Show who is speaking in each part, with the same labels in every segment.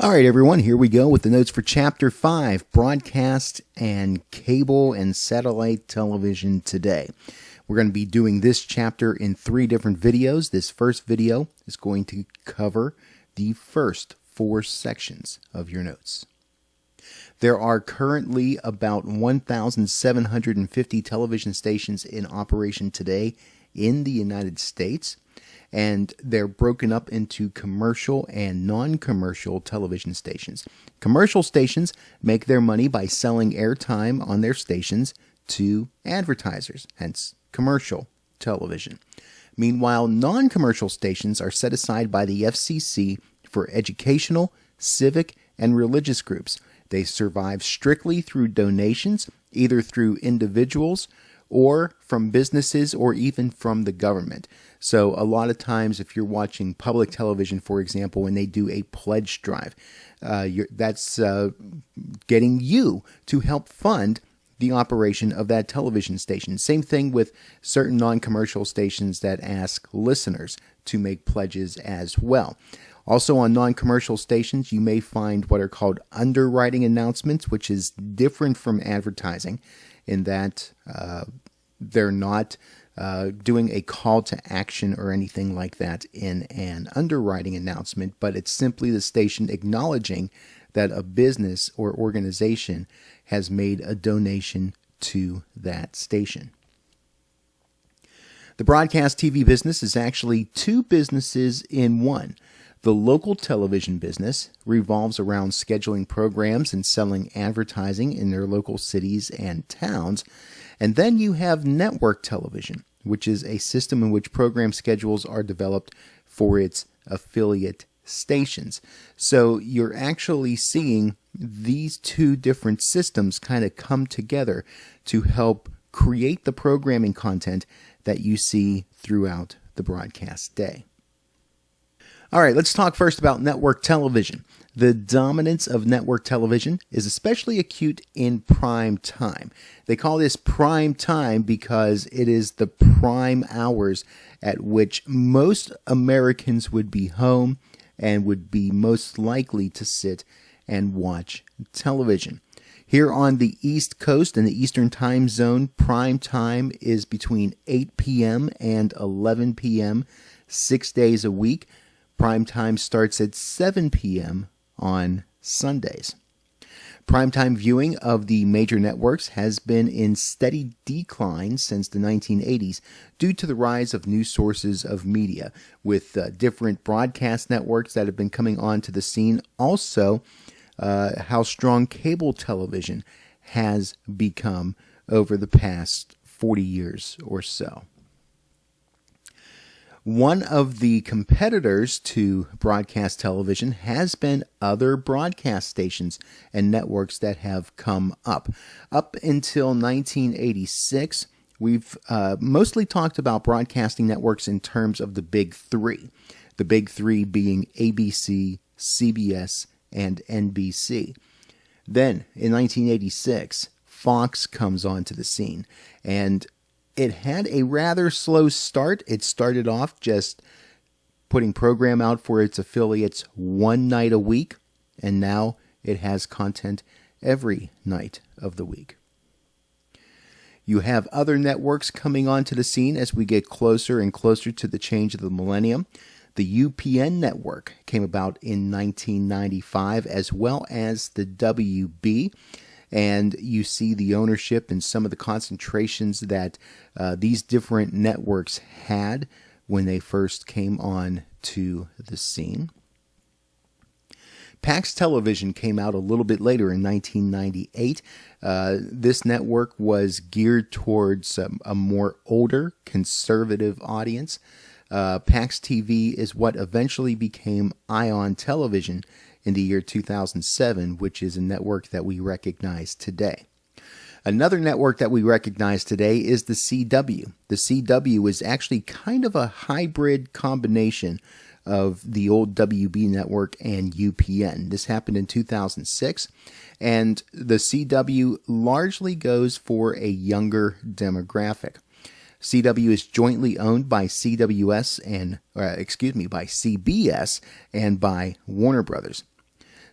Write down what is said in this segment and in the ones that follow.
Speaker 1: All right, everyone, here we go with the notes for Chapter 5, Broadcast and Cable and Satellite Television Today. We're going to be doing this chapter in 3 different videos. This first video is going to cover the first 4 sections of your notes. There are currently about 1,750 television stations in operation today in the United States. And they're broken up into commercial and non-commercial television stations. Commercial stations make their money by selling airtime on their stations to advertisers, hence commercial television. Meanwhile, non-commercial stations are set aside by the FCC for educational, civic, and religious groups. They survive strictly through donations, either through individuals or from businesses or even from the government. So a lot of times if you're watching public television, for example, and they do a pledge drive, that's getting you to help fund the operation of that television station. Same thing with certain non-commercial stations that ask listeners to make pledges as well. Also on non-commercial stations, you may find what are called underwriting announcements, which is different from advertising in that they're not doing a call to action or anything like that in an underwriting announcement, but it's simply the station acknowledging that a business or organization has made a donation to that station. The broadcast TV business is actually 2 businesses in one. The local television business revolves around scheduling programs and selling advertising in their local cities and towns. And then you have network television, which is a system in which program schedules are developed for its affiliate stations. So you're actually seeing these 2 different systems kind of come together to help create the programming content that you see throughout the broadcast day. All right, let's talk first about network television. The dominance of network television is especially acute in prime time. They call this prime time because it is the prime hours at which most Americans would be home and would be most likely to sit and watch television. Here on the East Coast in the Eastern Time Zone, prime time is between 8 p.m. and 11 p.m. 6 days a week. Prime time starts at 7 p.m. on Sundays. Primetime viewing of the major networks has been in steady decline since the 1980s due to the rise of new sources of media, with different broadcast networks that have been coming onto the scene. Also, how strong cable television has become over the past 40 years or so. One of the competitors to broadcast television has been other broadcast stations and networks that have come up. Up until 1986, we've mostly talked about broadcasting networks in terms of the big 3. The big 3 being ABC, CBS, and NBC. Then, in 1986, Fox comes onto the scene, and it had a rather slow start. It started off just putting program out for its affiliates one night a week, and now it has content every night of the week. You have other networks coming onto the scene as we get closer and closer to the change of the millennium. The UPN network came about in 1995, as well as the WB. And you see the ownership and some of the concentrations that these different networks had when they first came on to the scene. Pax Television came out a little bit later in 1998. This network was geared towards a more older, conservative audience. Pax TV is what eventually became Ion Television in the year 2007, which is a network that we recognize today. Another network that we recognize today is the CW. The CW is actually kind of a hybrid combination of the old WB network and UPN. This happened in 2006, and the CW largely goes for a younger demographic. CW is jointly owned by CBS and by Warner Brothers.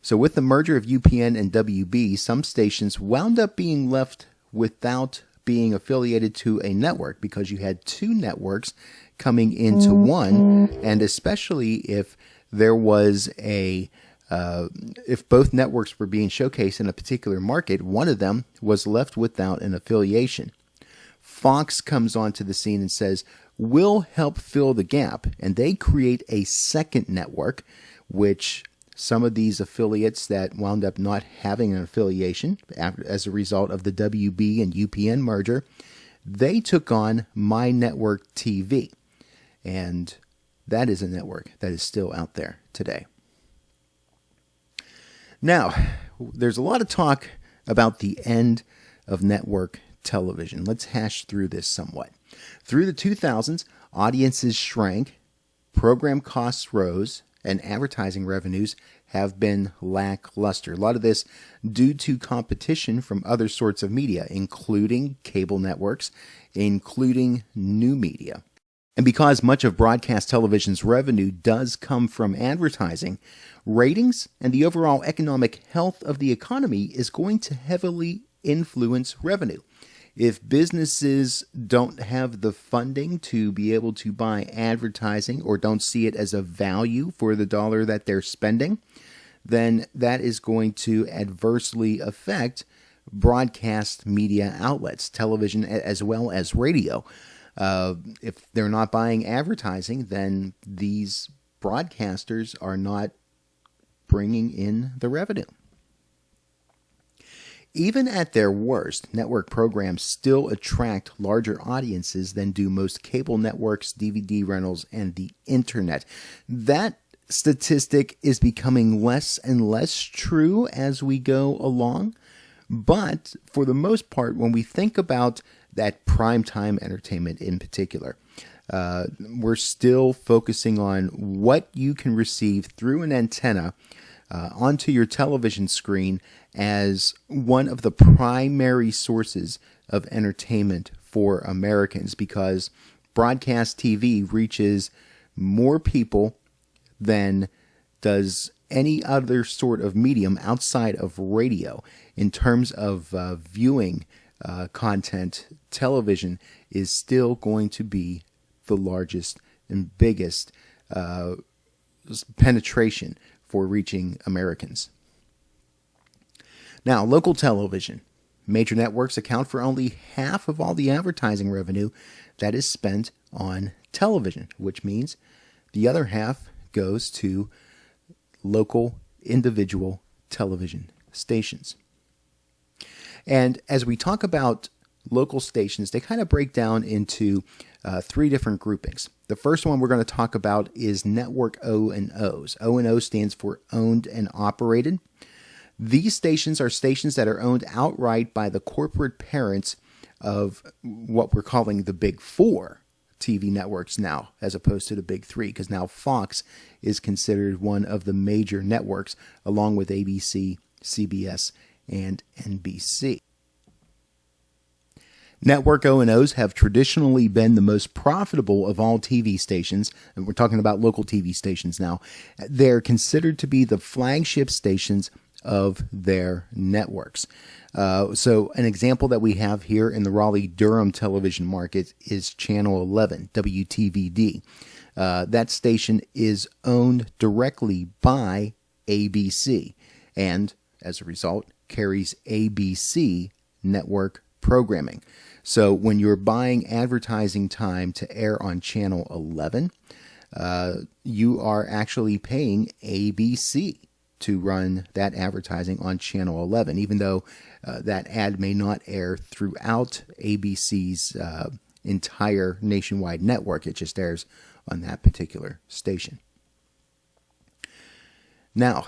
Speaker 1: So with the merger of UPN and WB, some stations wound up being left without being affiliated to a network because you had two networks coming into one, and especially if there was if both networks were being showcased in a particular market, one of them was left without an affiliation. Fox comes onto the scene and says, we'll help fill the gap, and they create a second network, which some of these affiliates that wound up not having an affiliation as a result of the WB and UPN merger, they took on My Network TV. And that is a network that is still out there today. Now, there's a lot of talk about the end of network television. Let's hash through this somewhat. Through the 2000s, audiences shrank, program costs rose, and advertising revenues have been lackluster. A lot of this due to competition from other sorts of media, including cable networks, including new media. And because much of broadcast television's revenue does come from advertising, ratings and the overall economic health of the economy is going to heavily influence revenue. If businesses don't have the funding to be able to buy advertising or don't see it as a value for the dollar that they're spending, then that is going to adversely affect broadcast media outlets, television as well as radio. If they're not buying advertising, then these broadcasters are not bringing in the revenue. Even at their worst, network programs still attract larger audiences than do most cable networks, DVD rentals, and the internet. That statistic is becoming less and less true as we go along. But for the most part, when we think about that primetime entertainment in particular, we're still focusing on what you can receive through an antenna onto your television screen as one of the primary sources of entertainment for Americans, because broadcast TV reaches more people than does any other sort of medium outside of radio. In terms of viewing content, television is still going to be the largest and biggest penetration for reaching Americans. Now, local television. Major networks account for only half of all the advertising revenue that is spent on television, which means the other half goes to local individual television stations. And as we talk about local stations, they kind of break down into three different groupings. The first one we're going to talk about is network O&Os. O&O stands for owned and operated. These stations are stations that are owned outright by the corporate parents of what we're calling the Big Four TV networks now, as opposed to the Big Three, because now Fox is considered one of the major networks, along with ABC, CBS, and NBC. Network O&Os have traditionally been the most profitable of all TV stations, and we're talking about local TV stations now. They're considered to be the flagship stations of their networks. So an example that we have here in the Raleigh-Durham television market is Channel 11, WTVD. That station is owned directly by ABC and, as a result, carries ABC network programming. So when you're buying advertising time to air on Channel 11, you are actually paying ABC to run that advertising on Channel 11, even though that ad may not air throughout ABC's entire nationwide network. It just airs on that particular station. Now,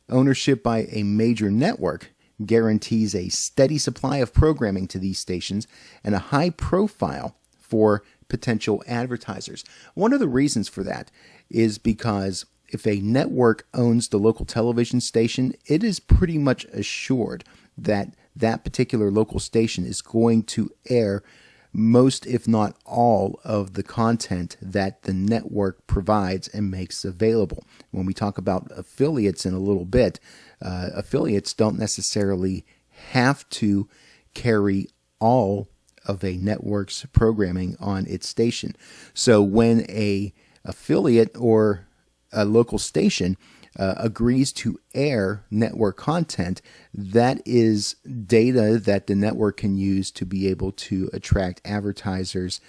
Speaker 1: ownership by a major network guarantees a steady supply of programming to these stations and a high profile for potential advertisers. One of the reasons for that is because if a network owns the local television station, it is pretty much assured that that particular local station is going to air most, if not all, of the content that the network provides and makes available. When we talk about affiliates in a little bit, affiliates don't necessarily have to carry all of a network's programming on its station. So when a affiliate or a local station agrees to air network content, that is data that the network can use to be able to attract advertisers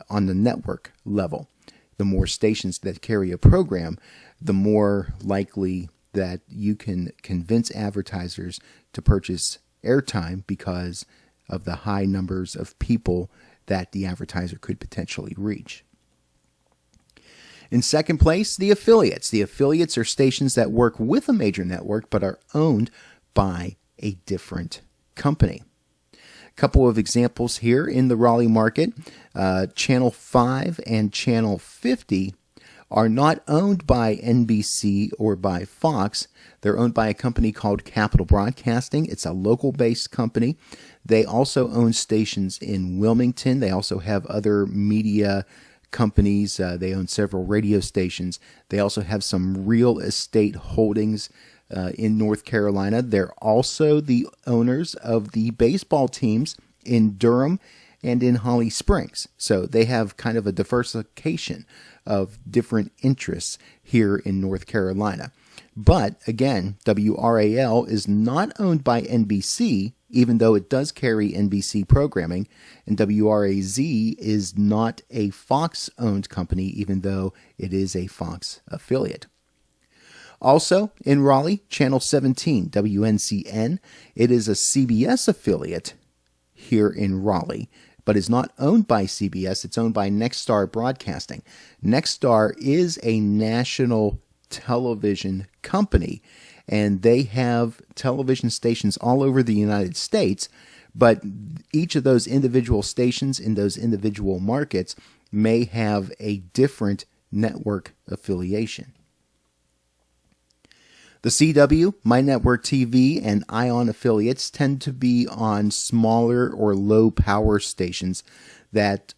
Speaker 1: on the network level. The more stations that carry a program, the more likely that you can convince advertisers to purchase airtime because of the high numbers of people that the advertiser could potentially reach. In second place, the affiliates. The affiliates are stations that work with a major network but are owned by a different company. A couple of examples here in the Raleigh market. Channel 5 and Channel 50 are not owned by NBC or by Fox. They're owned by a company called Capital Broadcasting. It's a local-based company. They also own stations in Wilmington. They also have other media companies. They own several radio stations. They also have some real estate holdings in North Carolina. They're also the owners of the baseball teams in Durham and in Holly Springs. So they have kind of a diversification of different interests here in North Carolina. But again, WRAL is not owned by NBC, even though it does carry NBC programming, and WRAZ is not a Fox-owned company, even though it is a Fox affiliate. Also in Raleigh, Channel 17, WNCN, it is a CBS affiliate here in Raleigh, but is not owned by CBS. It's owned by Nexstar Broadcasting. Nexstar is a national television company, and they have television stations all over the United States, but each of those individual stations in those individual markets may have a different network affiliation. The CW, My Network TV, and ION affiliates tend to be on smaller or low power stations that,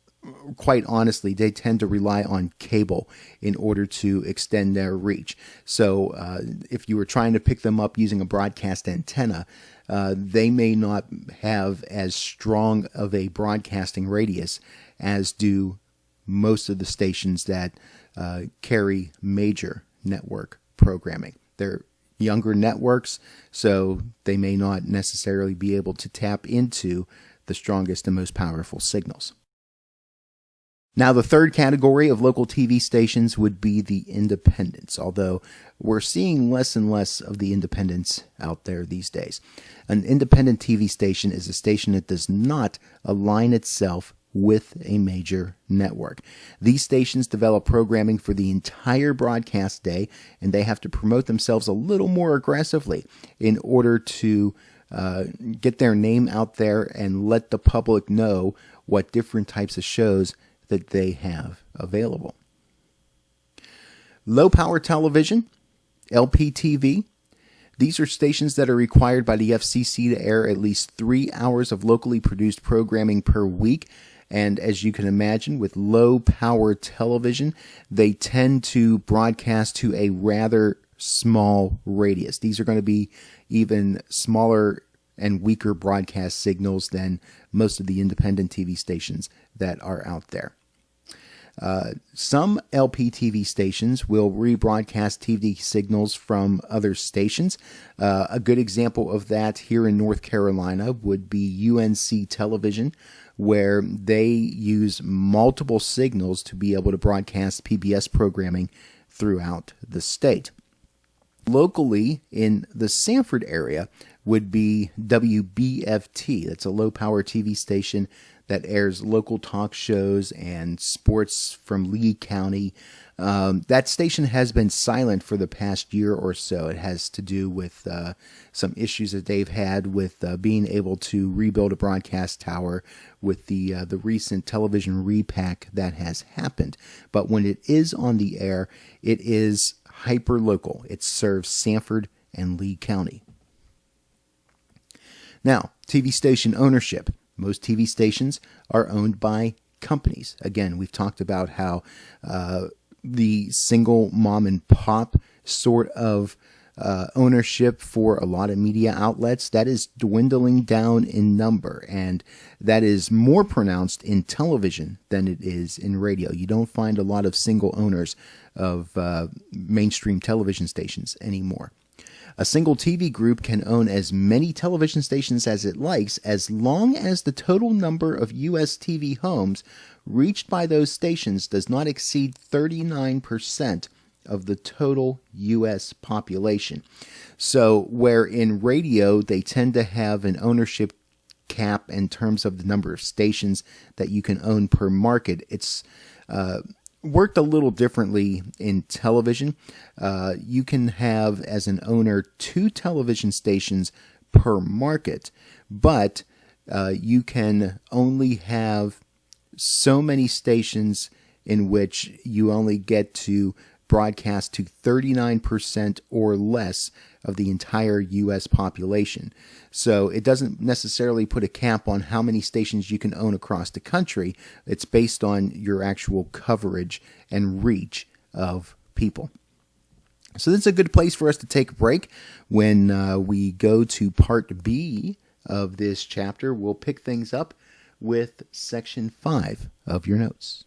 Speaker 1: quite honestly, they tend to rely on cable in order to extend their reach. So if you were trying to pick them up using a broadcast antenna, they may not have as strong of a broadcasting radius as do most of the stations that carry major network programming. They're younger networks, so they may not necessarily be able to tap into the strongest and most powerful signals. Now, the third category of local TV stations would be the independents, although we're seeing less and less of the independents out there these days. An independent TV station is a station that does not align itself with a major network. These stations develop programming for the entire broadcast day, and they have to promote themselves a little more aggressively in order to get their name out there and let the public know what different types of shows that they have available. Low power television, LPTV. These are stations that are required by the FCC to air at least 3 hours of locally produced programming per week. And as you can imagine, with low power television, they tend to broadcast to a rather small radius. These are going to be even smaller and weaker broadcast signals than most of the independent TV stations that are out there. Some LPTV stations will rebroadcast TV signals from other stations. A good example of that here in North Carolina would be UNC Television, where they use multiple signals to be able to broadcast PBS programming throughout the state. Locally, in the Sanford area, would be WBFT. That's a low-power TV station that airs local talk shows and sports from Lee County. That station has been silent for the past year or so. It has to do with some issues that they've had with being able to rebuild a broadcast tower with the recent television repack that has happened. But when it is on the air, it is hyper-local. It serves Sanford and Lee County. Now, TV station ownership. Most TV stations are owned by companies. Again, we've talked about how the single mom and pop sort of ownership for a lot of media outlets, that is dwindling down in number, and that is more pronounced in television than it is in radio. You don't find a lot of single owners of mainstream television stations anymore. A single TV group can own as many television stations as it likes, as long as the total number of U.S. TV homes reached by those stations does not exceed 39% of the total U.S. population. So where in radio they tend to have an ownership cap in terms of the number of stations that you can own per market, it's worked a little differently in television. You can have, as an owner, 2 television stations per market, but you can only have so many stations in which you only get to broadcast to 39% or less of the entire U.S. population. So it doesn't necessarily put a cap on how many stations you can own across the country. It's based on your actual coverage and reach of people. So this is a good place for us to take a break. When we go to part B of this chapter, we'll pick things up with section 5 of your notes.